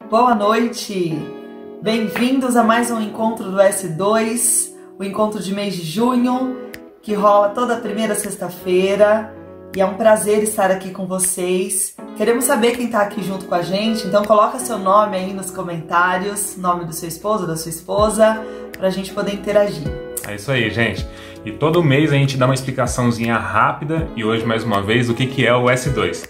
Boa noite! Bem-vindos a mais um encontro do S2, o encontro de mês de junho, que rola toda primeira sexta-feira, e é um prazer estar aqui com vocês. Queremos saber quem está aqui junto com a gente, então coloca seu nome aí nos comentários, nome do seu esposo, da sua esposa, para a gente poder interagir. É isso aí, gente. E todo mês a gente dá uma explicaçãozinha rápida, e hoje mais uma vez, o que é o S2.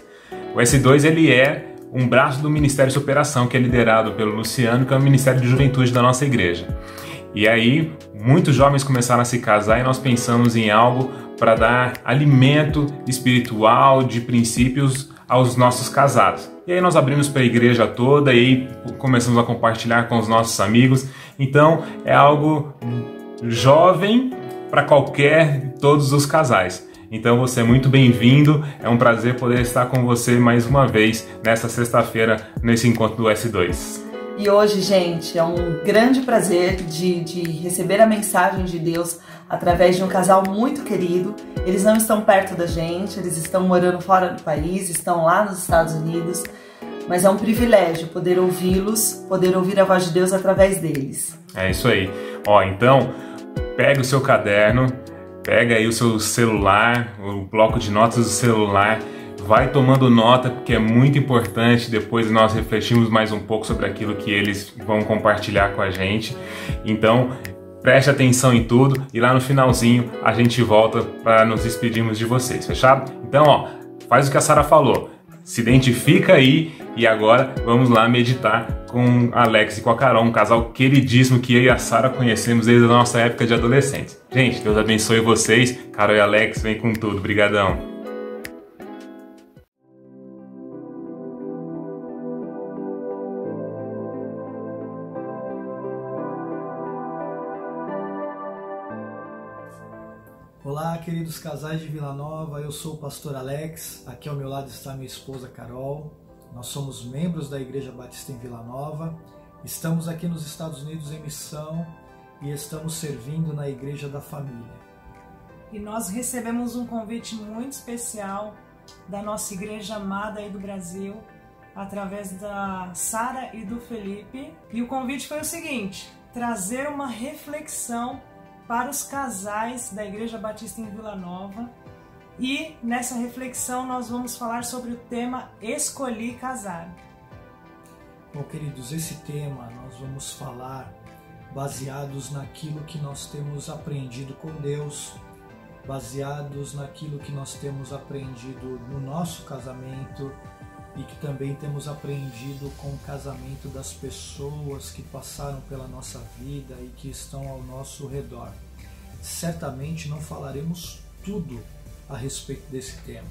O S2 ele é um braço do Ministério de Superação, que é liderado pelo Luciano, que é o Ministério de Juventude da nossa igreja. E aí, muitos jovens começaram a se casar e nós pensamos em algo para dar alimento espiritual, de princípios aos nossos casados. E aí nós abrimos para a igreja toda e aí começamos a compartilhar com os nossos amigos. Então, é algo jovem para todos os casais. Então você é muito bem-vindo, é um prazer poder estar com você mais uma vez nessa sexta-feira, nesse encontro do S2. E hoje, gente, é um grande prazer de receber a mensagem de Deus através de um casal muito querido. Eles não estão perto da gente, eles estão morando fora do país, estão lá nos Estados Unidos, mas é um privilégio poder ouvi-los, poder ouvir a voz de Deus através deles. É isso aí. Ó, então, pega o seu caderno, pega aí o seu celular, o bloco de notas do celular, vai tomando nota, porque é muito importante. Depois nós refletimos mais um pouco sobre aquilo que eles vão compartilhar com a gente. Então, preste atenção em tudo e lá no finalzinho a gente volta para nos despedirmos de vocês, fechado? Então, ó, faz o que a Sara falou, se identifica aí e agora vamos lá meditar com a Alex e com a Carol, um casal queridíssimo que eu e a Sara conhecemos desde a nossa época de adolescentes. Gente, Deus abençoe vocês. Carol e Alex, vem com tudo. Brigadão. Olá, queridos casais de Vila Nova, eu sou o pastor Alex, aqui ao meu lado está minha esposa Carol. Nós somos membros da Igreja Batista em Vila Nova, estamos aqui nos Estados Unidos em missão e estamos servindo na Igreja da Família. E nós recebemos um convite muito especial da nossa igreja amada aí do Brasil, através da Sara e do Felipe. E o convite foi o seguinte: trazer uma reflexão para os casais da Igreja Batista em Vila Nova. E nessa reflexão nós vamos falar sobre o tema Escolhi Casar. Bom, queridos, esse tema nós vamos falar baseados naquilo que nós temos aprendido com Deus, baseados naquilo que nós temos aprendido no nosso casamento e que também temos aprendido com o casamento das pessoas que passaram pela nossa vida e que estão ao nosso redor. Certamente não falaremos tudo a respeito desse tema,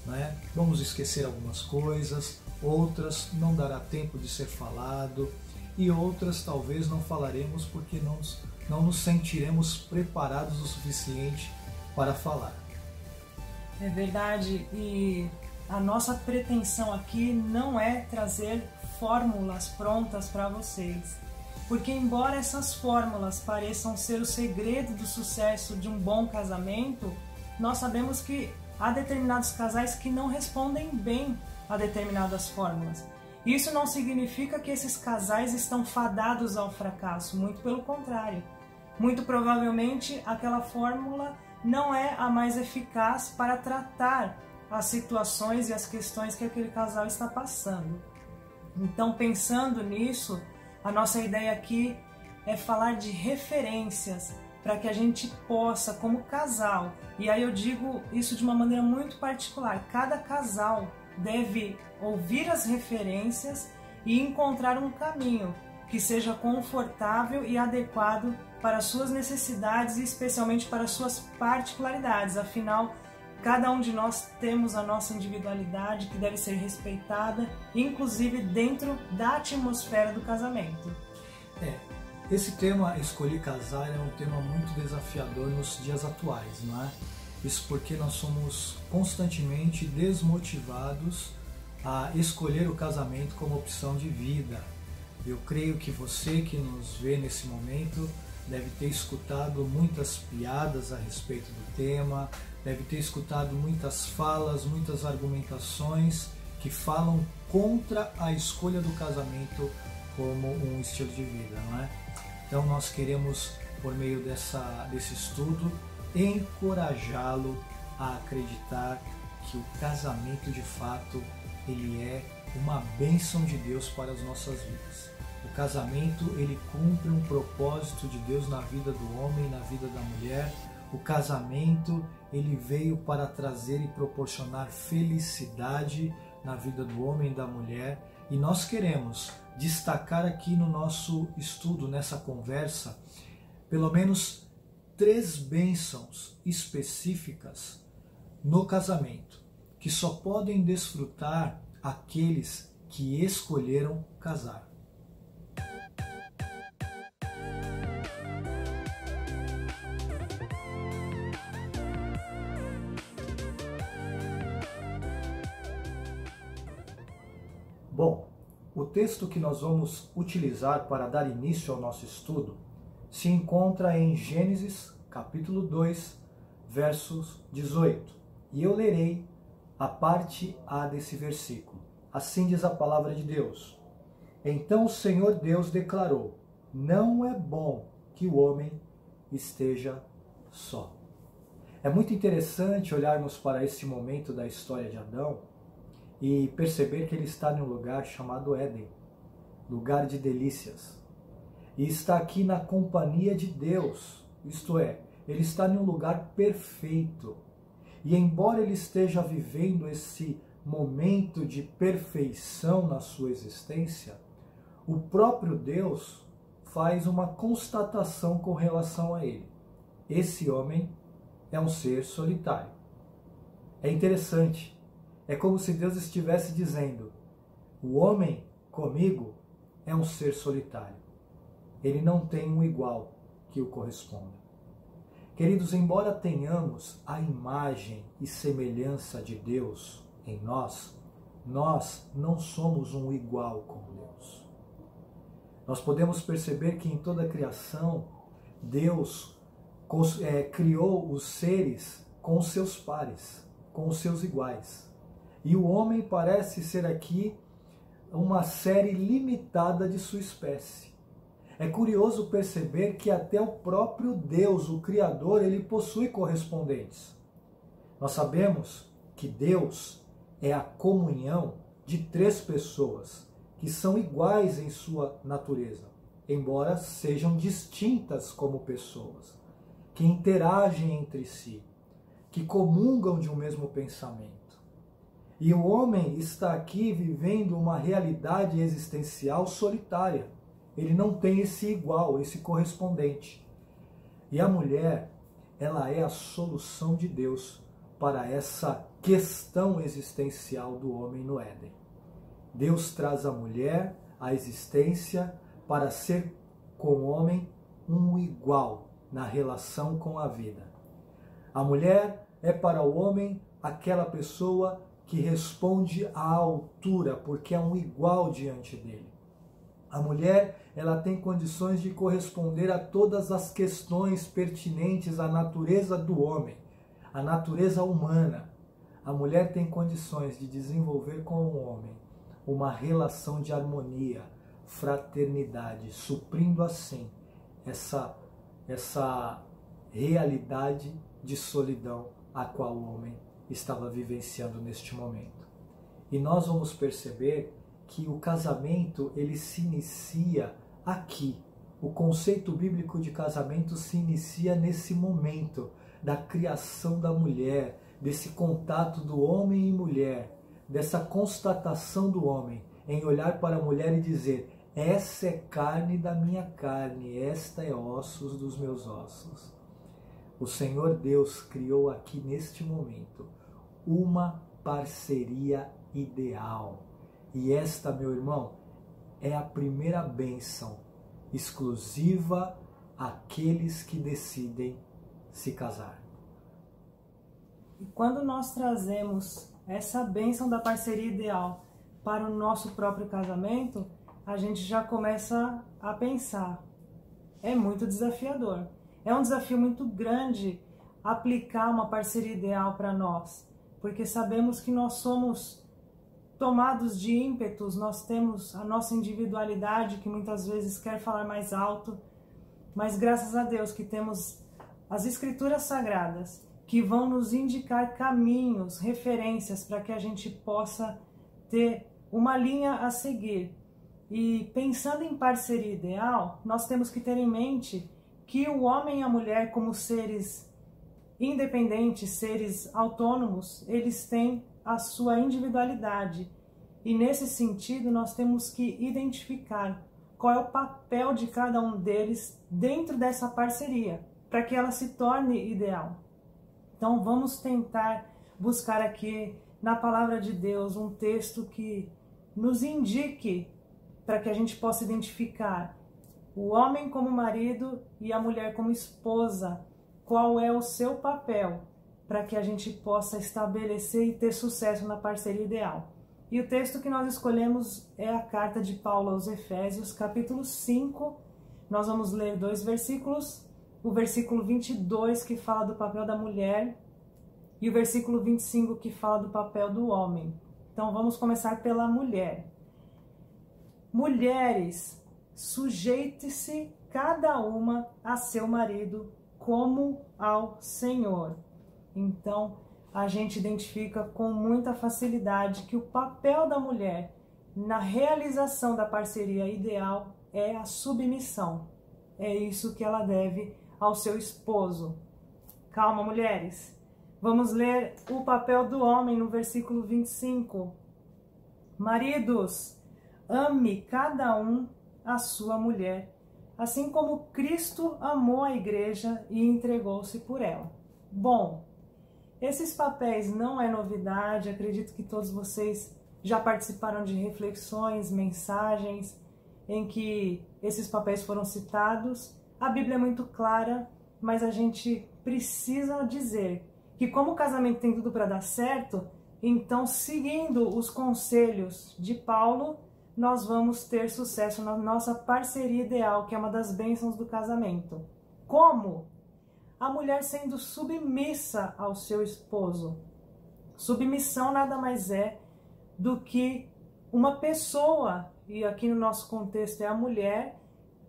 né? Vamos esquecer algumas coisas, outras não dará tempo de ser falado e outras talvez não falaremos porque não nos sentiremos preparados o suficiente para falar. É verdade, e a nossa pretensão aqui não é trazer fórmulas prontas para vocês, porque embora essas fórmulas pareçam ser o segredo do sucesso de um bom casamento, nós sabemos que há determinados casais que não respondem bem a determinadas fórmulas. Isso não significa que esses casais estão fadados ao fracasso, muito pelo contrário. Muito provavelmente aquela fórmula não é a mais eficaz para tratar as situações e as questões que aquele casal está passando. Então, pensando nisso, a nossa ideia aqui é falar de referências para que a gente possa, como casal, e aí eu digo isso de uma maneira muito particular, cada casal deve ouvir as referências e encontrar um caminho que seja confortável e adequado para as suas necessidades e especialmente para as suas particularidades. Afinal, cada um de nós temos a nossa individualidade que deve ser respeitada, inclusive dentro da atmosfera do casamento. Esse tema, Escolhi Casar, é um tema muito desafiador nos dias atuais, não é? Isso porque nós somos constantemente desmotivados a escolher o casamento como opção de vida. Eu creio que você que nos vê nesse momento deve ter escutado muitas piadas a respeito do tema, deve ter escutado muitas falas, muitas argumentações que falam contra a escolha do casamento como um estilo de vida, não é? Então nós queremos, por meio desse estudo, encorajá-lo a acreditar que o casamento de fato ele é uma bênção de Deus para as nossas vidas. O casamento ele cumpre um propósito de Deus na vida do homem, na vida da mulher. O casamento ele veio para trazer e proporcionar felicidade na vida do homem e da mulher. E nós queremos destacar aqui no nosso estudo, nessa conversa, pelo menos 3 bênçãos específicas no casamento, que só podem desfrutar aqueles que escolheram casar. Bom, o texto que nós vamos utilizar para dar início ao nosso estudo se encontra em Gênesis, capítulo 2, versos 18. E eu lerei a parte A desse versículo. Assim diz a palavra de Deus. Então o Senhor Deus declarou: não é bom que o homem esteja só. É muito interessante olharmos para esse momento da história de Adão e perceber que ele está em um lugar chamado Éden, lugar de delícias. E está aqui na companhia de Deus, isto é, ele está em um lugar perfeito. E embora ele esteja vivendo esse momento de perfeição na sua existência, o próprio Deus faz uma constatação com relação a ele. Esse homem é um ser solitário. É interessante. É como se Deus estivesse dizendo: o homem comigo é um ser solitário. Ele não tem um igual que o corresponda. Queridos, embora tenhamos a imagem e semelhança de Deus em nós, nós não somos um igual com Deus. Nós podemos perceber que em toda a criação, Deus criou os seres com os seus pares, com os seus iguais. E o homem parece ser aqui uma série limitada de sua espécie. É curioso perceber que até o próprio Deus, o Criador, ele possui correspondentes. Nós sabemos que Deus é a comunhão de 3 pessoas que são iguais em sua natureza, embora sejam distintas como pessoas, que interagem entre si, que comungam de um mesmo pensamento. E o homem está aqui vivendo uma realidade existencial solitária. Ele não tem esse igual, esse correspondente. E a mulher, ela é a solução de Deus para essa questão existencial do homem no Éden. Deus traz a mulher à existência para ser com o homem um igual na relação com a vida. A mulher é para o homem aquela pessoa que responde à altura, porque é um igual diante dele. A mulher, ela tem condições de corresponder a todas as questões pertinentes à natureza do homem, à natureza humana. A mulher tem condições de desenvolver com o homem uma relação de harmonia, fraternidade, suprindo assim essa realidade de solidão a qual o homem estava vivenciando neste momento. E nós vamos perceber que o casamento ele se inicia aqui. O conceito bíblico de casamento se inicia nesse momento da criação da mulher, desse contato do homem e mulher, dessa constatação do homem em olhar para a mulher e dizer: essa é carne da minha carne, esta é ossos dos meus ossos. O Senhor Deus criou aqui neste momento uma parceria ideal. E esta, meu irmão, é a primeira bênção exclusiva àqueles que decidem se casar. E quando nós trazemos essa bênção da parceria ideal para o nosso próprio casamento, a gente já começa a pensar: é muito desafiador. É um desafio muito grande aplicar uma parceria ideal para nós, porque sabemos que nós somos tomados de ímpetos, nós temos a nossa individualidade que muitas vezes quer falar mais alto, mas graças a Deus que temos as Escrituras Sagradas que vão nos indicar caminhos, referências para que a gente possa ter uma linha a seguir. E pensando em parceria ideal, nós temos que ter em mente que o homem e a mulher, como seres independentes, seres autônomos, eles têm a sua individualidade. E nesse sentido, nós temos que identificar qual é o papel de cada um deles dentro dessa parceria, para que ela se torne ideal. Então vamos tentar buscar aqui na palavra de Deus um texto que nos indique para que a gente possa identificar o homem como marido e a mulher como esposa, qual é o seu papel para que a gente possa estabelecer e ter sucesso na parceria ideal. E o texto que nós escolhemos é a carta de Paulo aos Efésios, capítulo 5. Nós vamos ler 2 versículos, o versículo 22 que fala do papel da mulher e o versículo 25 que fala do papel do homem. Então vamos começar pela mulher. Mulheres, sujeite-se cada uma a seu marido como ao Senhor. Então, a gente identifica com muita facilidade que o papel da mulher na realização da parceria ideal é a submissão. É isso que ela deve ao seu esposo. Calma, mulheres. Vamos ler o papel do homem no versículo 25. Maridos, ame cada um a sua mulher, assim como Cristo amou a igreja e entregou-se por ela. Bom, esses papéis não é novidade, acredito que todos vocês já participaram de reflexões, mensagens em que esses papéis foram citados. A Bíblia é muito clara, mas a gente precisa dizer que como o casamento tem tudo para dar certo, então seguindo os conselhos de Paulo, nós vamos ter sucesso na nossa parceria ideal, que é uma das bênçãos do casamento. Como? A mulher sendo submissa ao seu esposo. Submissão nada mais é do que uma pessoa, e aqui no nosso contexto é a mulher,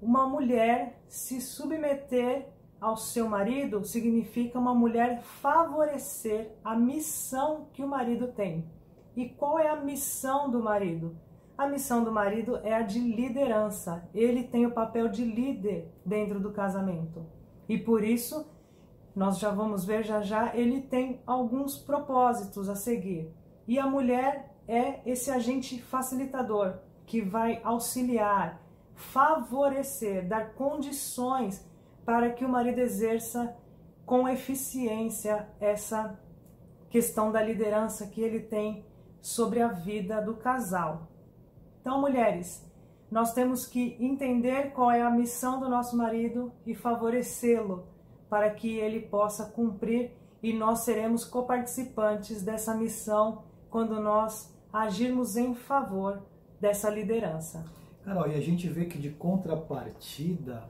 uma mulher se submeter ao seu marido significa uma mulher favorecer a missão que o marido tem. E qual é a missão do marido? A missão do marido é a de liderança. Ele tem o papel de líder dentro do casamento. E por isso, nós já vamos ver já, ele tem alguns propósitos a seguir. E a mulher é esse agente facilitador que vai auxiliar, favorecer, dar condições para que o marido exerça com eficiência essa questão da liderança que ele tem sobre a vida do casal. Então, mulheres, nós temos que entender qual é a missão do nosso marido e favorecê-lo para que ele possa cumprir, e nós seremos coparticipantes dessa missão quando nós agirmos em favor dessa liderança. Carol, e a gente vê que de contrapartida,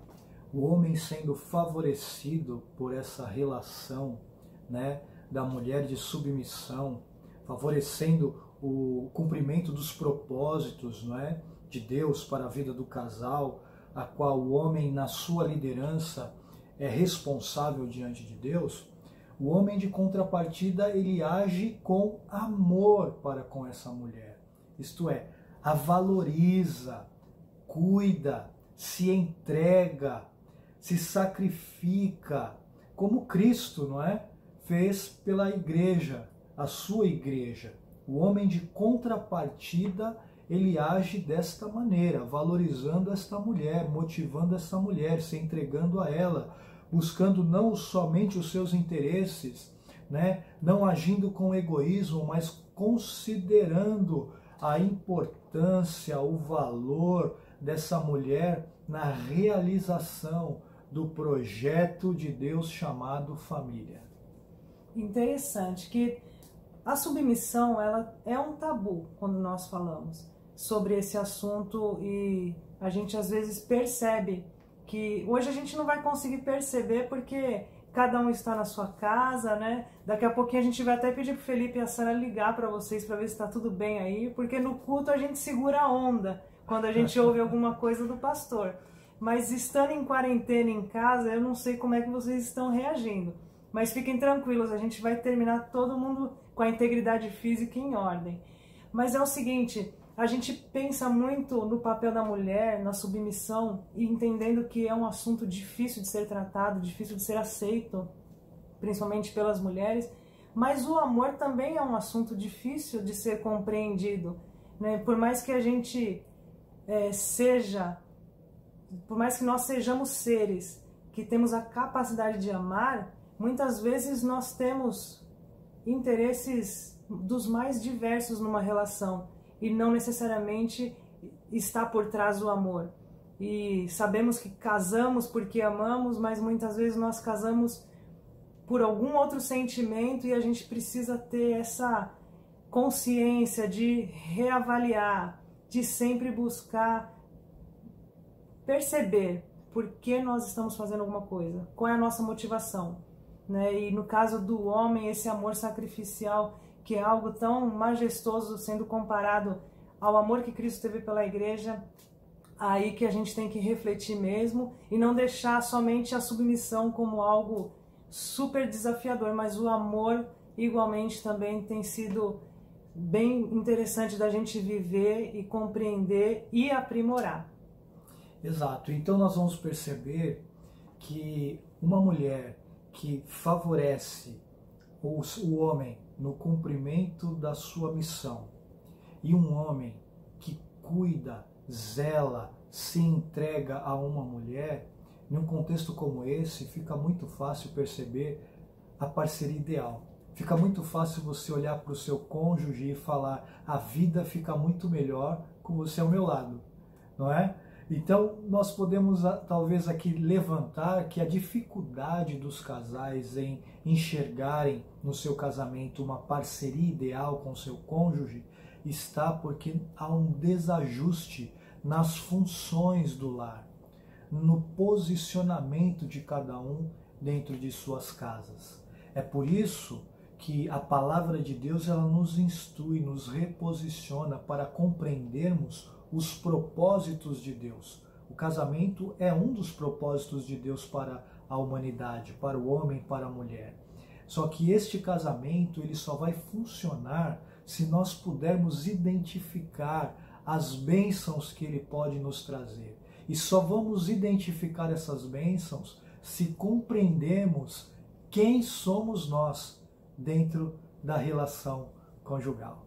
o homem sendo favorecido por essa relação, né, da mulher de submissão, favorecendo o cumprimento dos propósitos, não é, de Deus para a vida do casal, a qual o homem na sua liderança é responsável diante de Deus. O homem de contrapartida, ele age com amor para com essa mulher, isto é, a valoriza, cuida, se entrega, se sacrifica, como Cristo, não é, fez pela igreja, a sua igreja. O homem de contrapartida, ele age desta maneira, valorizando esta mulher, motivando esta mulher, se entregando a ela, buscando não somente os seus interesses, né, não agindo com egoísmo, mas considerando a importância, o valor dessa mulher na realização do projeto de Deus chamado família. Interessante que a submissão, ela é um tabu quando nós falamos sobre esse assunto, e a gente às vezes percebe que hoje a gente não vai conseguir perceber porque cada um está na sua casa, né? Daqui a pouquinho a gente vai até pedir pro Felipe e a Sara ligar para vocês para ver se está tudo bem aí, porque no culto a gente segura a onda quando a gente ouve alguma coisa do pastor. Mas estando em quarentena em casa, eu não sei como é que vocês estão reagindo. Mas fiquem tranquilos, a gente vai terminar todo mundo com a integridade física em ordem. Mas é o seguinte, a gente pensa muito no papel da mulher, na submissão, e entendendo que é um assunto difícil de ser tratado, difícil de ser aceito, principalmente pelas mulheres, mas o amor também é um assunto difícil de ser compreendido, né? Por mais que a gente por mais que nós sejamos seres que temos a capacidade de amar, muitas vezes nós temos interesses dos mais diversos numa relação e não necessariamente está por trás do amor. E sabemos que casamos porque amamos, mas muitas vezes nós casamos por algum outro sentimento e a gente precisa ter essa consciência de reavaliar, de sempre buscar perceber por que nós estamos fazendo alguma coisa, qual é a nossa motivação, né? E no caso do homem, esse amor sacrificial, que é algo tão majestoso sendo comparado ao amor que Cristo teve pela igreja, aí que a gente tem que refletir mesmo e não deixar somente a submissão como algo super desafiador, mas o amor igualmente também tem sido bem interessante da gente viver e compreender e aprimorar. Exato. Então nós vamos perceber que uma mulher que favorece o homem no cumprimento da sua missão e um homem que cuida, zela, se entrega a uma mulher, num contexto como esse, fica muito fácil perceber a parceria ideal. Fica muito fácil você olhar para o seu cônjuge e falar: a vida fica muito melhor com você ao meu lado, não é? Então nós podemos talvez aqui levantar que a dificuldade dos casais em enxergarem no seu casamento uma parceria ideal com seu cônjuge está porque há um desajuste nas funções do lar, no posicionamento de cada um dentro de suas casas. É por isso que a palavra de Deus ela nos instrui, nos reposiciona para compreendermos os propósitos de Deus. O casamento é um dos propósitos de Deus para a humanidade, para o homem, para a mulher. Só que este casamento ele só vai funcionar se nós pudermos identificar as bênçãos que ele pode nos trazer. E só vamos identificar essas bênçãos se compreendemos quem somos nós dentro da relação conjugal.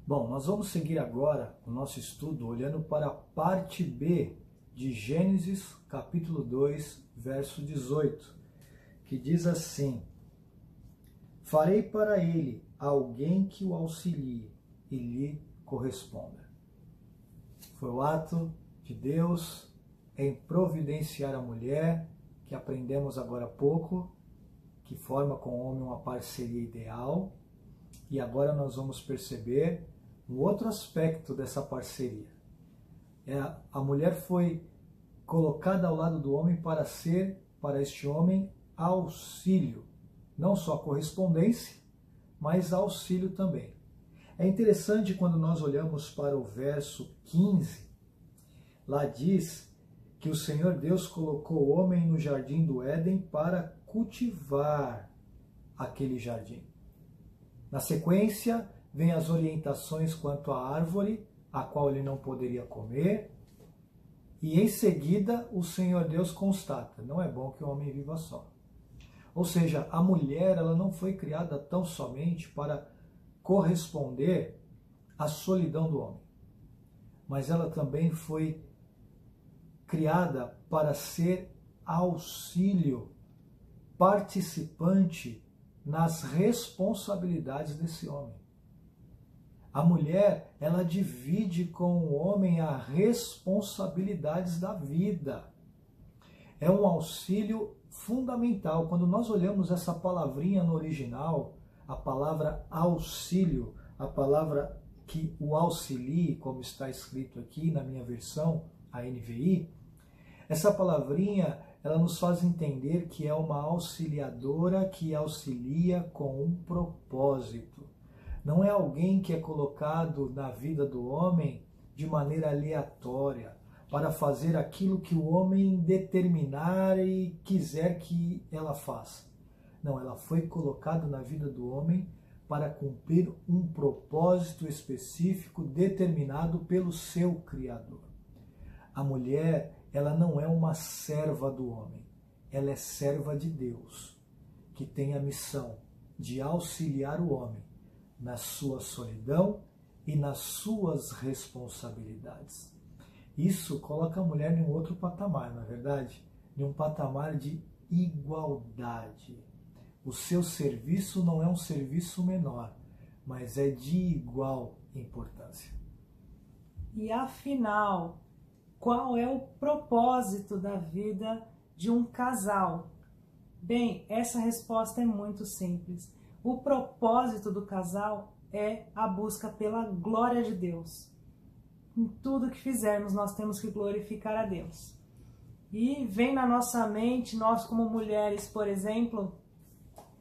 Bom, nós vamos seguir agora o nosso estudo olhando para a parte B de Gênesis, capítulo 2, verso 18, que diz assim: farei para ele alguém que o auxilie e lhe corresponda. Foi o ato de Deus em providenciar a mulher, que aprendemos agora há pouco, que forma com o homem uma parceria ideal, e agora nós vamos perceber um outro aspecto dessa parceria. A mulher foi colocada ao lado do homem para ser, para este homem, auxílio. Não só correspondência, mas auxílio também. É interessante quando nós olhamos para o verso 15. Lá diz que o Senhor Deus colocou o homem no jardim do Éden para cultivar aquele jardim. Na sequência, vem as orientações quanto à árvore, a qual ele não poderia comer. E em seguida, o Senhor Deus constata: não é bom que o homem viva só. Ou seja, a mulher ela não foi criada tão somente para corresponder à solidão do homem, mas ela também foi criada para ser auxílio, participante nas responsabilidades desse homem. A mulher, ela divide com o homem as responsabilidades da vida. É um auxílio fundamental. Quando nós olhamos essa palavrinha no original, A palavra auxílio, a palavra que o auxilie, como está escrito aqui na minha versão, a NVI, essa palavrinha, ela nos faz entender que é uma auxiliadora que auxilia com um propósito. Não é alguém que é colocado na vida do homem de maneira aleatória, para fazer aquilo que o homem determinar e quiser que ela faça. Não, ela foi colocada na vida do homem para cumprir um propósito específico determinado pelo seu Criador. A mulher, ela não é uma serva do homem, ela é serva de Deus, que tem a missão de auxiliar o homem na sua solidão e nas suas responsabilidades. Isso coloca a mulher em um outro patamar, não é verdade? Em um patamar de igualdade. O seu serviço não é um serviço menor, mas é de igual importância. E afinal, qual é o propósito da vida de um casal? Bem, essa resposta é muito simples. O propósito do casal é a busca pela glória de Deus. Em tudo que fizermos, nós temos que glorificar a Deus. E vem na nossa mente, nós como mulheres, por exemplo,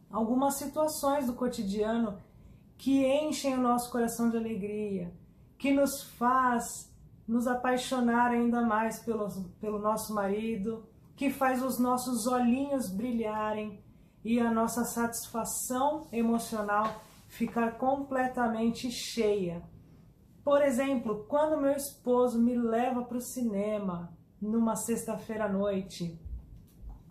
algumas situações do cotidiano que enchem o nosso coração de alegria, que nos faz nos apaixonar ainda mais pelo nosso marido, que faz os nossos olhinhos brilharem e a nossa satisfação emocional ficar completamente cheia. Por exemplo, quando meu esposo me leva para o cinema numa sexta-feira à noite,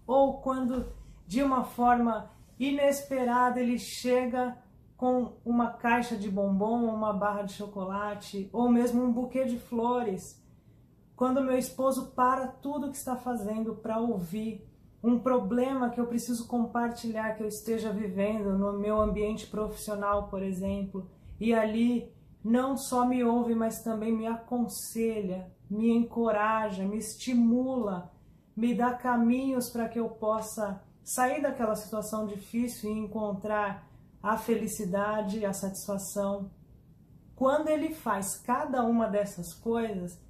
ou quando de uma forma inesperada ele chega com uma caixa de bombom, uma barra de chocolate, ou mesmo um buquê de flores, quando meu esposo para tudo que está fazendo para ouvir um problema que eu preciso compartilhar, que eu esteja vivendo no meu ambiente profissional, por exemplo, e ali não só me ouve, mas também me aconselha, me encoraja, me estimula, me dá caminhos para que eu possa sair daquela situação difícil e encontrar a felicidade, a satisfação. Quando ele faz cada uma dessas coisas,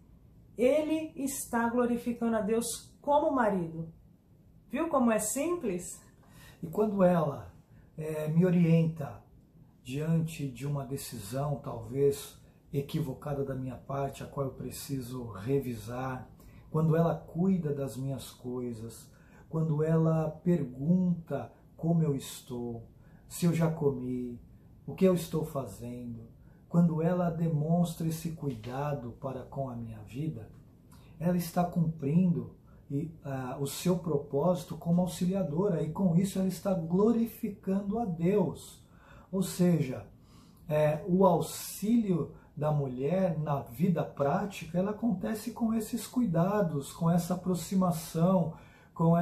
ele está glorificando a Deus como marido. Viu como é simples? E quando ela me orienta diante de uma decisão, talvez equivocada da minha parte, a qual eu preciso revisar, quando ela cuida das minhas coisas, quando ela pergunta como eu estou, se eu já comi, o que eu estou fazendo, quando ela demonstra esse cuidado para com a minha vida, ela está cumprindo o seu propósito como auxiliadora, e com isso ela está glorificando a Deus. Ou seja, o auxílio da mulher na vida prática, ela acontece com esses cuidados, com essa aproximação, com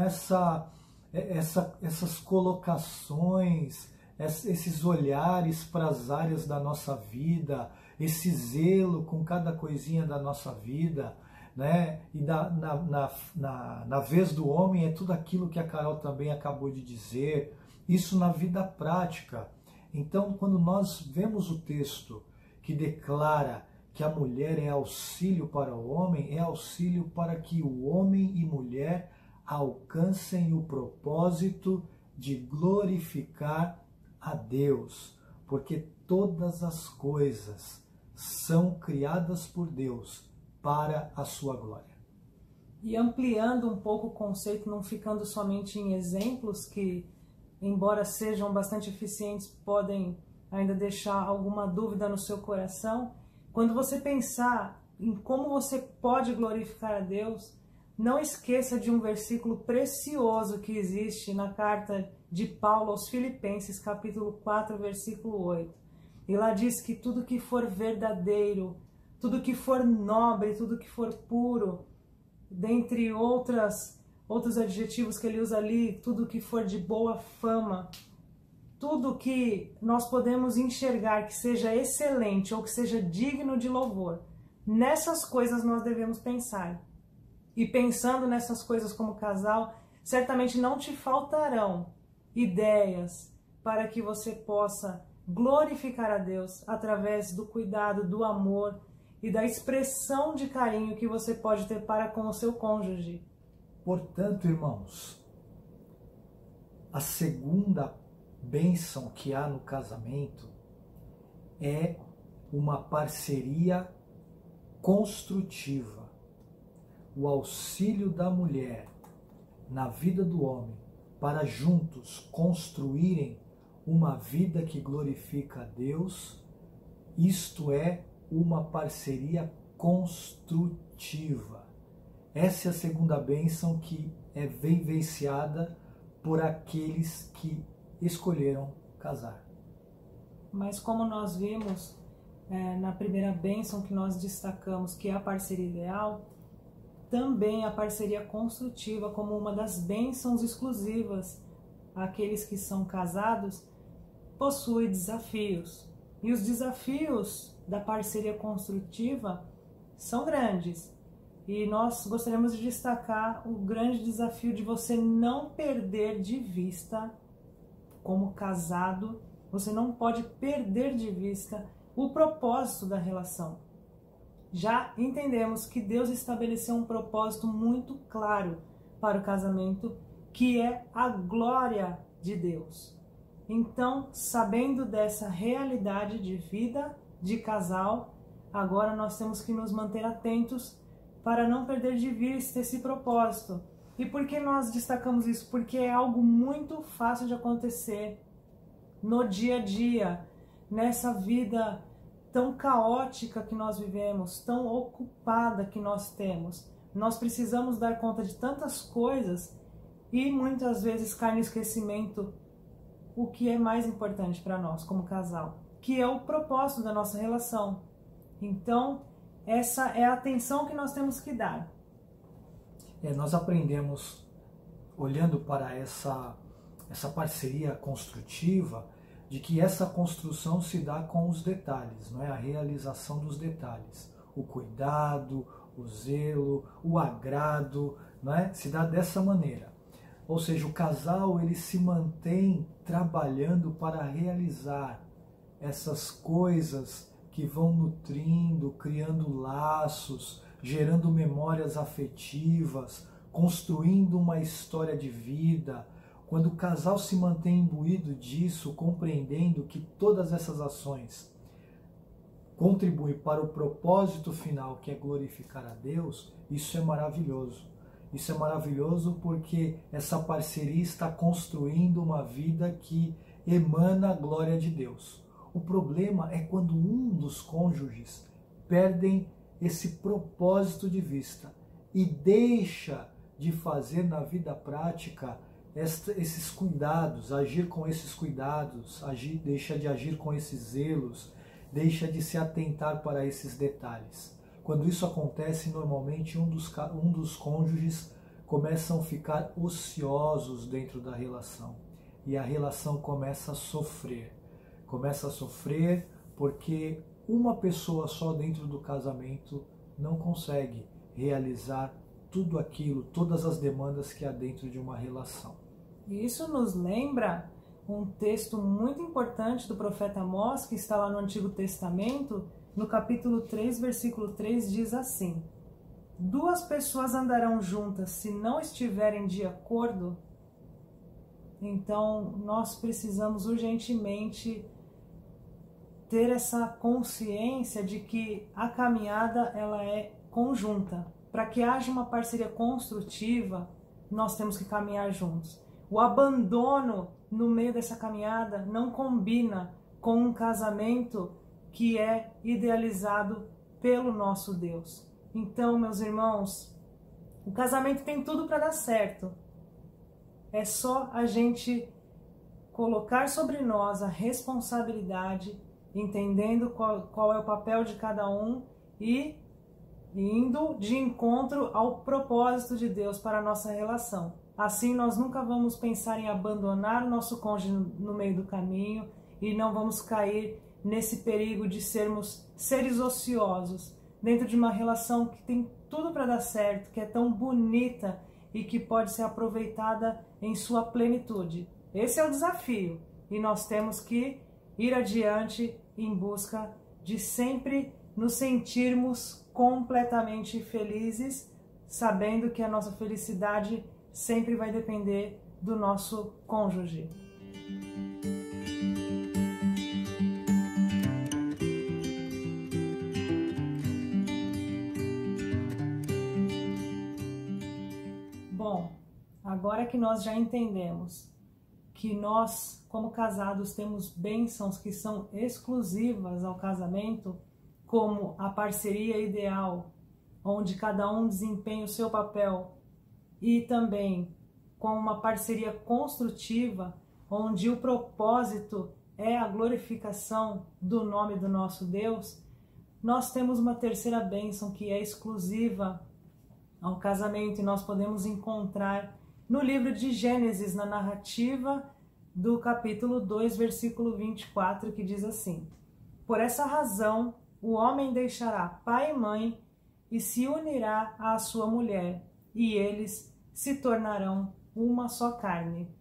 essas colocações, esses olhares para as áreas da nossa vida, esse zelo com cada coisinha da nossa vida, né? E na vez do homem é tudo aquilo que a Carol também acabou de dizer, isso na vida prática. Então, quando nós vemos o texto que declara que a mulher é auxílio para o homem, é auxílio para que o homem e mulher alcancem o propósito de glorificar a Deus, porque todas as coisas são criadas por Deus para a sua glória. E ampliando um pouco o conceito, não ficando somente em exemplos que, embora sejam bastante eficientes, podem ainda deixar alguma dúvida no seu coração. Quando você pensar em como você pode glorificar a Deus, não esqueça de um versículo precioso que existe na carta de Paulo aos Filipenses, capítulo 4, versículo 8. E lá diz que tudo que for verdadeiro, tudo que for nobre, tudo que for puro, dentre outros adjetivos que ele usa ali, tudo que for de boa fama, tudo que nós podemos enxergar que seja excelente ou que seja digno de louvor, nessas coisas nós devemos pensar. E pensando nessas coisas como casal, certamente não te faltarão ideias, para que você possa glorificar a Deus através do cuidado, do amor e da expressão de carinho que você pode ter para com o seu cônjuge. Portanto, irmãos, a segunda bênção que há no casamento é uma parceria construtiva. O auxílio da mulher na vida do homem para juntos construírem uma vida que glorifica a Deus, isto é uma parceria construtiva. Essa é a segunda bênção que é vivenciada por aqueles que escolheram casar. Mas como nós vimos na primeira bênção que nós destacamos, que é a parceria ideal, também a parceria construtiva como uma das bênçãos exclusivas àqueles que são casados, possui desafios. E os desafios da parceria construtiva são grandes. E nós gostaríamos de destacar o grande desafio de você não perder de vista, como casado, você não pode perder de vista o propósito da relação. Já entendemos que Deus estabeleceu um propósito muito claro para o casamento, que é a glória de Deus. Então, sabendo dessa realidade de vida de casal, agora nós temos que nos manter atentos para não perder de vista esse propósito. E por que nós destacamos isso? Porque é algo muito fácil de acontecer no dia a dia, nessa vida tão caótica que nós vivemos, tão ocupada que nós temos. Nós precisamos dar conta de tantas coisas e muitas vezes cai no esquecimento o que é mais importante para nós como casal, que é o propósito da nossa relação. Então, essa é a atenção que nós temos que dar. Nós aprendemos, olhando para essa parceria construtiva, de que essa construção se dá com os detalhes, não é? A realização dos detalhes, o cuidado, o zelo, o agrado, não é? Se dá dessa maneira. Ou seja, o casal ele se mantém trabalhando para realizar essas coisas que vão nutrindo, criando laços, gerando memórias afetivas, construindo uma história de vida. Quando o casal se mantém imbuído disso, compreendendo que todas essas ações contribuem para o propósito final, que é glorificar a Deus, isso é maravilhoso. Isso é maravilhoso porque essa parceria está construindo uma vida que emana a glória de Deus. O problema é quando um dos cônjuges perdem esse propósito de vista e deixa de fazer na vida prática esses cuidados, agir com esses cuidados, deixa de agir com esses zelos, deixa de se atentar para esses detalhes. Quando isso acontece, normalmente um dos cônjuges começam a ficar ociosos dentro da relação e a relação começa a sofrer. Começa a sofrer porque uma pessoa só dentro do casamento não consegue realizar tudo aquilo, todas as demandas que há dentro de uma relação. Isso nos lembra um texto muito importante do profeta Amós, que está lá no Antigo Testamento, no capítulo 3, versículo 3, diz assim: 2 pessoas andarão juntas se não estiverem de acordo. Então, nós precisamos urgentemente ter essa consciência de que a caminhada ela é conjunta. Para que haja uma parceria construtiva, nós temos que caminhar juntos. O abandono no meio dessa caminhada não combina com um casamento que é idealizado pelo nosso Deus. Então, meus irmãos, o casamento tem tudo para dar certo. É só a gente colocar sobre nós a responsabilidade, entendendo qual é o papel de cada um e indo de encontro ao propósito de Deus para a nossa relação. Assim, nós nunca vamos pensar em abandonar o nosso cônjuge no meio do caminho e não vamos cair nesse perigo de sermos seres ociosos dentro de uma relação que tem tudo para dar certo, que é tão bonita e que pode ser aproveitada em sua plenitude. Esse é o desafio. e nós temos que ir adiante em busca de sempre nos sentirmos completamente felizes, sabendo que a nossa felicidade sempre vai depender do nosso cônjuge. Bom, agora que nós já entendemos que nós, como casados, temos bênçãos que são exclusivas ao casamento, como a parceria ideal, onde cada um desempenha o seu papel, e também com uma parceria construtiva, onde o propósito é a glorificação do nome do nosso Deus, nós temos uma terceira bênção que é exclusiva ao casamento e nós podemos encontrar no livro de Gênesis, na narrativa do capítulo 2, versículo 24, que diz assim: Por essa razão, o homem deixará pai e mãe e se unirá à sua mulher, e eles se tornarão uma só carne.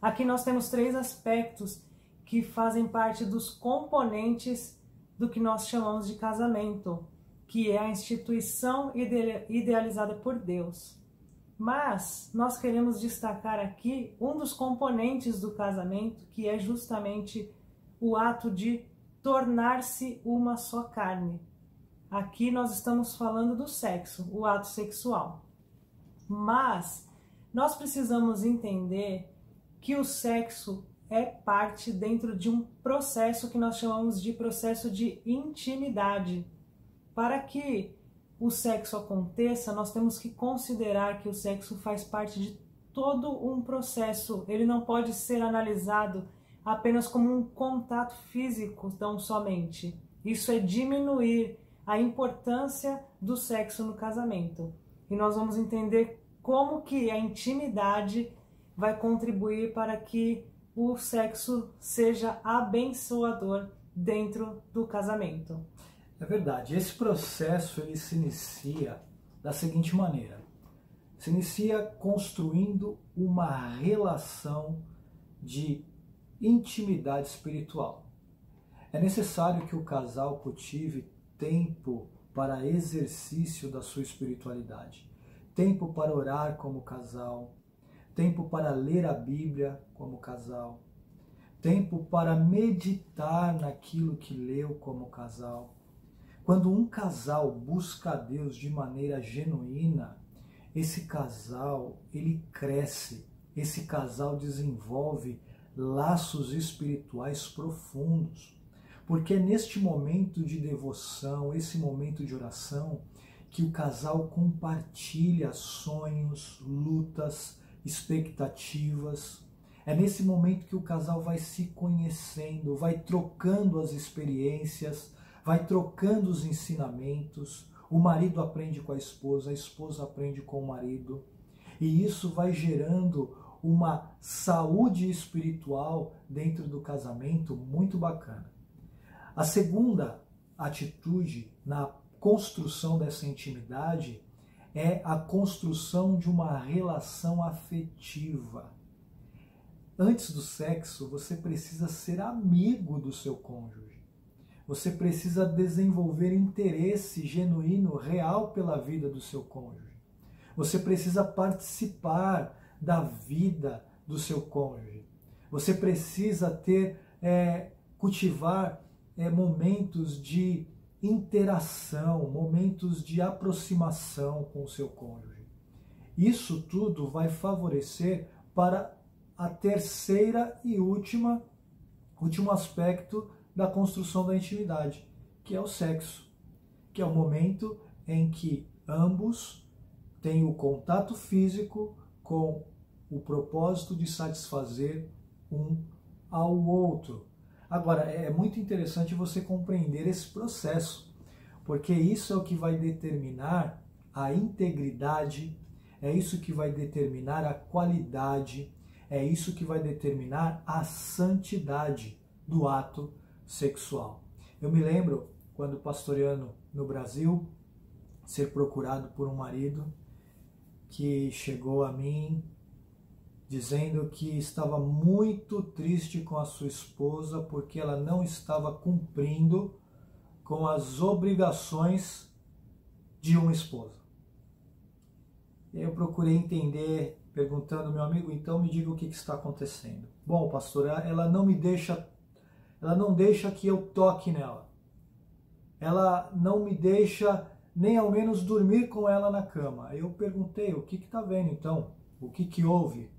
Aqui nós temos 3 aspectos que fazem parte dos componentes do que nós chamamos de casamento, que é a instituição idealizada por Deus. Mas nós queremos destacar aqui um dos componentes do casamento, que é justamente o ato de tornar-se uma só carne. Aqui nós estamos falando do sexo, o ato sexual. Mas nós precisamos entender que o sexo é parte dentro de um processo que nós chamamos de processo de intimidade. Para que o sexo aconteça, nós temos que considerar que o sexo faz parte de todo um processo. Ele não pode ser analisado apenas como um contato físico tão somente. Isso é diminuir a importância do sexo no casamento. E nós vamos entender como que a intimidade vai contribuir para que o sexo seja abençoador dentro do casamento. É verdade, esse processo ele se inicia da seguinte maneira: se inicia construindo uma relação de intimidade espiritual. É necessário que o casal cultive tempo para exercício da sua espiritualidade, tempo para orar como casal, tempo para ler a Bíblia como casal, tempo para meditar naquilo que leu como casal. Quando um casal busca a Deus de maneira genuína, esse casal ele cresce, esse casal desenvolve laços espirituais profundos, porque é neste momento de devoção, esse momento de oração, que o casal compartilha sonhos, lutas, expectativas. É nesse momento que o casal vai se conhecendo, vai trocando as experiências, vai trocando os ensinamentos, o marido aprende com a esposa aprende com o marido, e isso vai gerando uma saúde espiritual dentro do casamento muito bacana. A segunda atitude na construção dessa intimidade é a construção de uma relação afetiva. Antes do sexo, você precisa ser amigo do seu cônjuge. Você precisa desenvolver interesse genuíno, real pela vida do seu cônjuge. Você precisa participar da vida do seu cônjuge. Você precisa cultivar momentos de interação, momentos de aproximação com o seu cônjuge. Isso tudo vai favorecer para a terceira e último aspecto da construção da intimidade, que é o sexo, que é o momento em que ambos têm o contato físico com o propósito de satisfazer um ao outro. Agora, é muito interessante você compreender esse processo, porque isso é o que vai determinar a integridade, é isso que vai determinar a qualidade, é isso que vai determinar a santidade do ato sexual. Eu me lembro, quando pastoreando no Brasil, ser procurado por um marido que chegou a mim dizendo que estava muito triste com a sua esposa porque ela não estava cumprindo com as obrigações de uma esposa. E aí eu procurei entender, perguntando, meu amigo, então me diga o que está acontecendo. Bom, pastor, ela não deixa que eu toque nela. Ela não me deixa nem ao menos dormir com ela na cama. Aí eu perguntei, o que está vendo então? O que houve?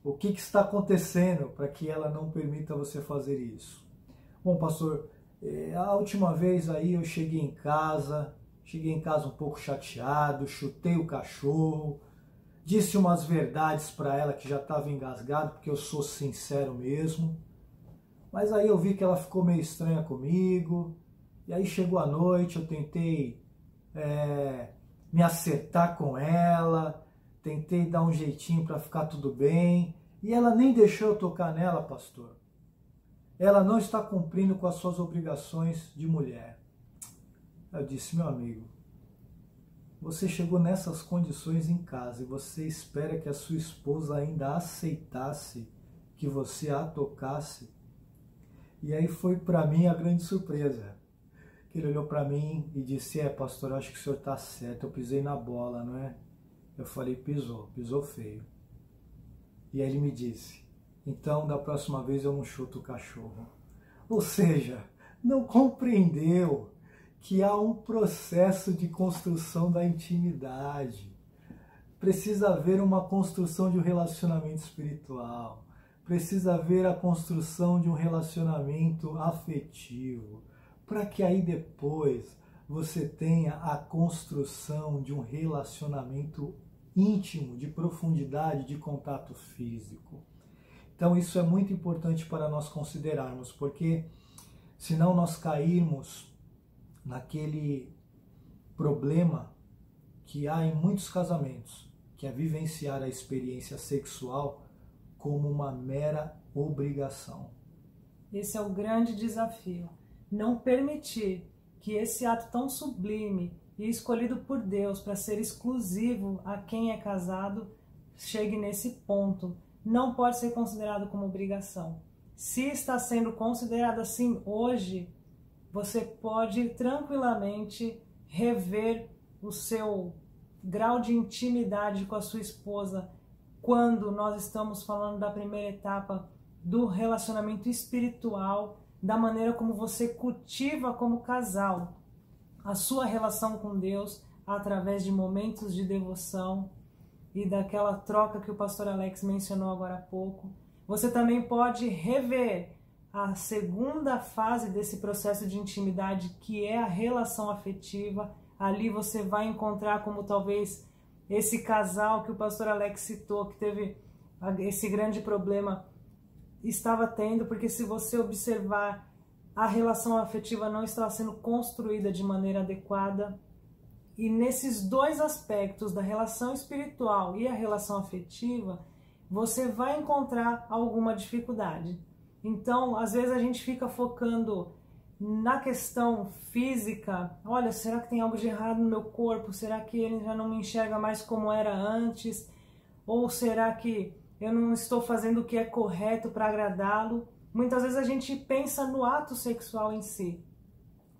O que está acontecendo para que ela não permita você fazer isso? Bom, pastor, a última vez aí eu cheguei em casa um pouco chateado, chutei o cachorro, disse umas verdades para ela que já estava engasgado, porque eu sou sincero mesmo. Mas aí eu vi que ela ficou meio estranha comigo, e aí chegou a noite, eu tentei me acertar com ela, tentei dar um jeitinho para ficar tudo bem, e ela nem deixou eu tocar nela, pastor. Ela não está cumprindo com as suas obrigações de mulher. Eu disse, meu amigo, você chegou nessas condições em casa e você espera que a sua esposa ainda aceitasse que você a tocasse? E aí foi para mim a grande surpresa. Que ele olhou para mim e disse, pastor, eu acho que o senhor está certo, eu pisei na bola, não é? Eu falei, pisou feio. E aí ele me disse, então da próxima vez eu não chuto o cachorro. Ou seja, não compreendeu que há um processo de construção da intimidade. Precisa haver uma construção de um relacionamento espiritual. Precisa haver a construção de um relacionamento afetivo. Para que aí depois você tenha a construção de um relacionamento íntimo, de profundidade, de contato físico. Então isso é muito importante para nós considerarmos, porque senão nós cairmos naquele problema que há em muitos casamentos, que é vivenciar a experiência sexual como uma mera obrigação. Esse é o grande desafio. Não permitir que esse ato tão sublime e escolhido por Deus para ser exclusivo a quem é casado chegue nesse ponto. Não pode ser considerado como obrigação. Se está sendo considerado assim hoje, você pode tranquilamente rever o seu grau de intimidade com a sua esposa quando nós estamos falando da primeira etapa do relacionamento espiritual, da maneira como você cultiva como casal a sua relação com Deus através de momentos de devoção e daquela troca que o pastor Alex mencionou agora há pouco. Você também pode rever a segunda fase desse processo de intimidade, que é a relação afetiva. Ali você vai encontrar como talvez esse casal que o pastor Alex citou, que teve esse grande problema, estava tendo, porque se você observar, a relação afetiva não está sendo construída de maneira adequada. E nesses dois aspectos, da relação espiritual e a relação afetiva, você vai encontrar alguma dificuldade. Então, às vezes a gente fica focando na questão física. Olha, será que tem algo de errado no meu corpo? Será que ele já não me enxerga mais como era antes? Ou será que eu não estou fazendo o que é correto para agradá-lo? Muitas vezes a gente pensa no ato sexual em si,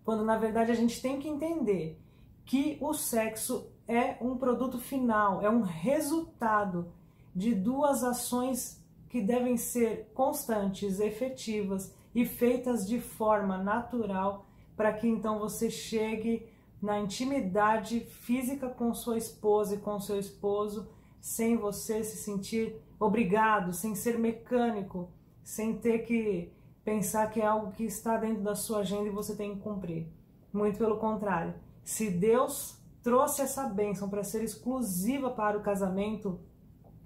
quando na verdade a gente tem que entender que o sexo é um produto final, é um resultado de duas ações que devem ser constantes, efetivas e feitas de forma natural, para que então você chegue na intimidade física com sua esposa e com seu esposo, sem você se sentir obrigado, sem ser mecânico, sem ter que pensar que é algo que está dentro da sua agenda e você tem que cumprir. Muito pelo contrário. Se Deus trouxe essa bênção para ser exclusiva para o casamento,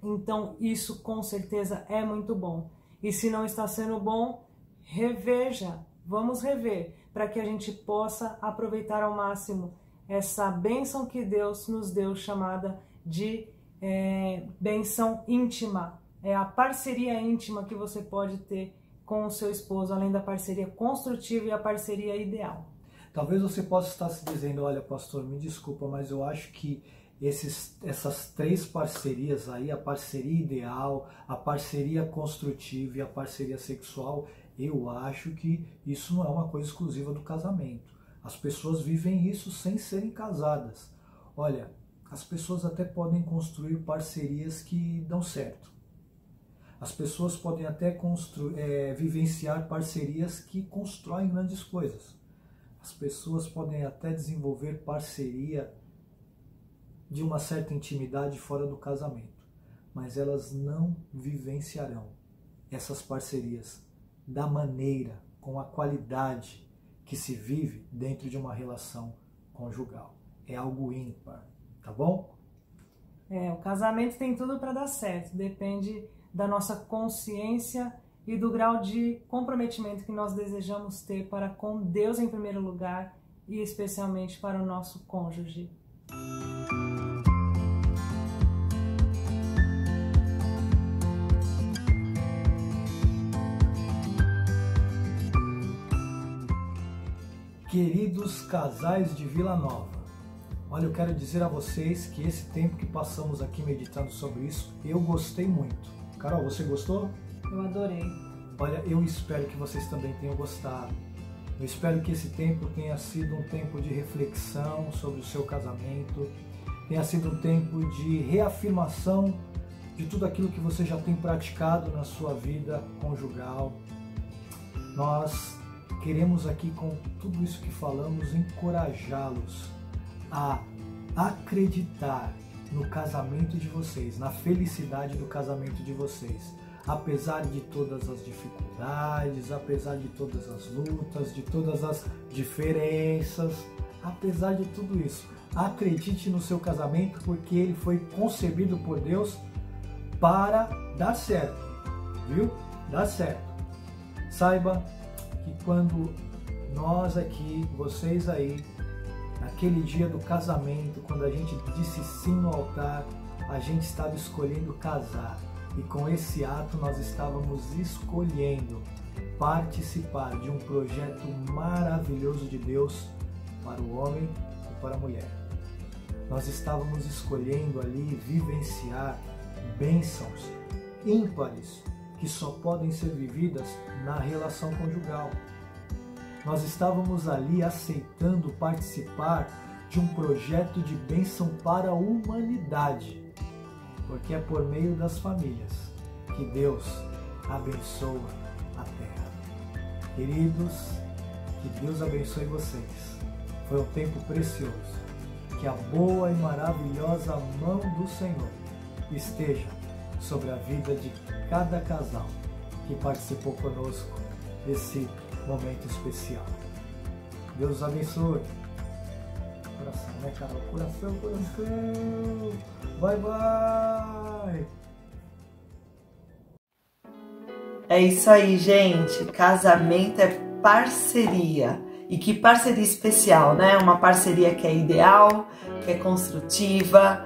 então isso com certeza é muito bom. E se não está sendo bom, reveja, vamos rever, para que a gente possa aproveitar ao máximo essa bênção que Deus nos deu, chamada de bênção íntima. É a parceria íntima que você pode ter com o seu esposo, além da parceria construtiva e a parceria ideal. Talvez você possa estar se dizendo, olha pastor, me desculpa, mas eu acho que essas 3 parcerias aí, a parceria ideal, a parceria construtiva e a parceria sexual, eu acho que isso não é uma coisa exclusiva do casamento. As pessoas vivem isso sem serem casadas. Olha, as pessoas até podem construir parcerias que dão certo. As pessoas podem até vivenciar parcerias que constroem grandes coisas. As pessoas podem até desenvolver parceria de uma certa intimidade fora do casamento, mas elas não vivenciarão essas parcerias da maneira, com a qualidade que se vive dentro de uma relação conjugal. É algo ímpar, tá bom? O casamento tem tudo para dar certo, depende da nossa consciência e do grau de comprometimento que nós desejamos ter para com Deus em primeiro lugar e especialmente para o nosso cônjuge. Queridos casais de Vila Nova, olha, eu quero dizer a vocês que esse tempo que passamos aqui meditando sobre isso, eu gostei muito. Carol, você gostou? Eu adorei. Olha, eu espero que vocês também tenham gostado. Eu espero que esse tempo tenha sido um tempo de reflexão sobre o seu casamento, tenha sido um tempo de reafirmação de tudo aquilo que você já tem praticado na sua vida conjugal. Nós queremos aqui, com tudo isso que falamos, encorajá-los a acreditar no casamento de vocês, na felicidade do casamento de vocês. Apesar de todas as dificuldades, apesar de todas as lutas, de todas as diferenças, apesar de tudo isso, acredite no seu casamento, porque ele foi concebido por Deus para dar certo, viu? Dar certo. Saiba que quando nós aqui, vocês aí, naquele dia do casamento, quando a gente disse sim no altar, a gente estava escolhendo casar. E com esse ato nós estávamos escolhendo participar de um projeto maravilhoso de Deus para o homem e para a mulher. Nós estávamos escolhendo ali vivenciar bênçãos ímpares que só podem ser vividas na relação conjugal. Nós estávamos ali aceitando participar de um projeto de bênção para a humanidade, porque é por meio das famílias que Deus abençoa a terra. Queridos, que Deus abençoe vocês. Foi um tempo precioso. Que a boa e maravilhosa mão do Senhor esteja sobre a vida de cada casal que participou conosco desse momento especial. Deus os abençoe. Coração, né, Carol? Coração, coração. Bye, bye. É isso aí, gente. Casamento é parceria. E que parceria especial, né? Uma parceria que é ideal, que é construtiva,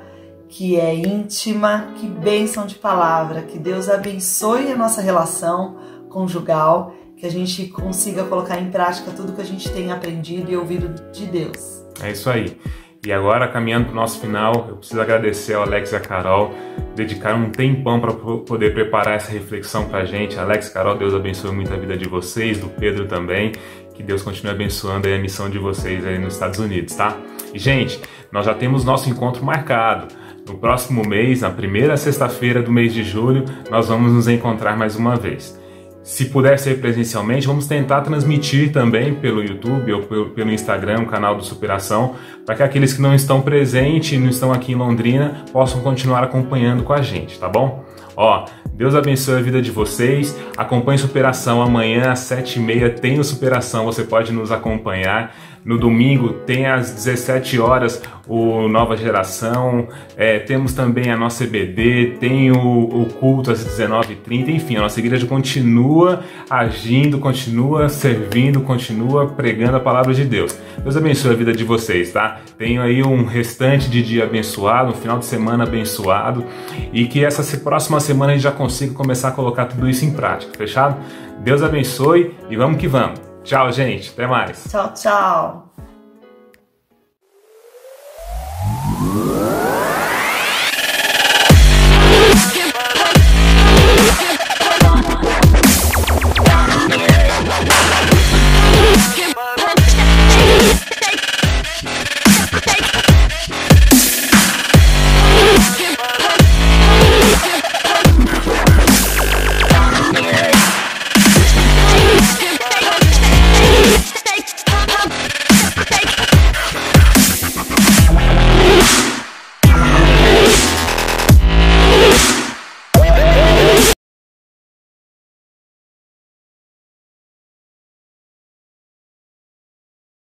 que é íntima. Que bênção de palavra. Que Deus abençoe a nossa relação conjugal, que a gente consiga colocar em prática tudo que a gente tem aprendido e ouvido de Deus. É isso aí. E agora, caminhando para o nosso final, eu preciso agradecer ao Alex e a Carol, dedicaram um tempão para poder preparar essa reflexão para a gente. Alex e Carol, Deus abençoe muito a vida de vocês, do Pedro também. Que Deus continue abençoando a missão de vocês aí nos Estados Unidos, tá? E, gente, nós já temos nosso encontro marcado. No próximo mês, na primeira sexta-feira do mês de julho, nós vamos nos encontrar mais uma vez. Se puder ser presencialmente, vamos tentar transmitir também pelo YouTube ou pelo Instagram, o canal do Superação, para que aqueles que não estão presentes e não estão aqui em Londrina possam continuar acompanhando com a gente, tá bom? Ó, Deus abençoe a vida de vocês. Acompanhe Superação amanhã às 7h30, tem o Superação, você pode nos acompanhar. No domingo tem às 17 horas o Nova Geração, temos também a nossa EBD, tem o culto às 19h30, enfim, a nossa igreja continua agindo, continua servindo, continua pregando a palavra de Deus. Deus abençoe a vida de vocês, tá? Tenham aí um restante de dia abençoado, um final de semana abençoado e que essa próxima semana a gente já consiga começar a colocar tudo isso em prática, fechado? Deus abençoe e vamos que vamos. Tchau, gente. Até mais. Tchau, tchau.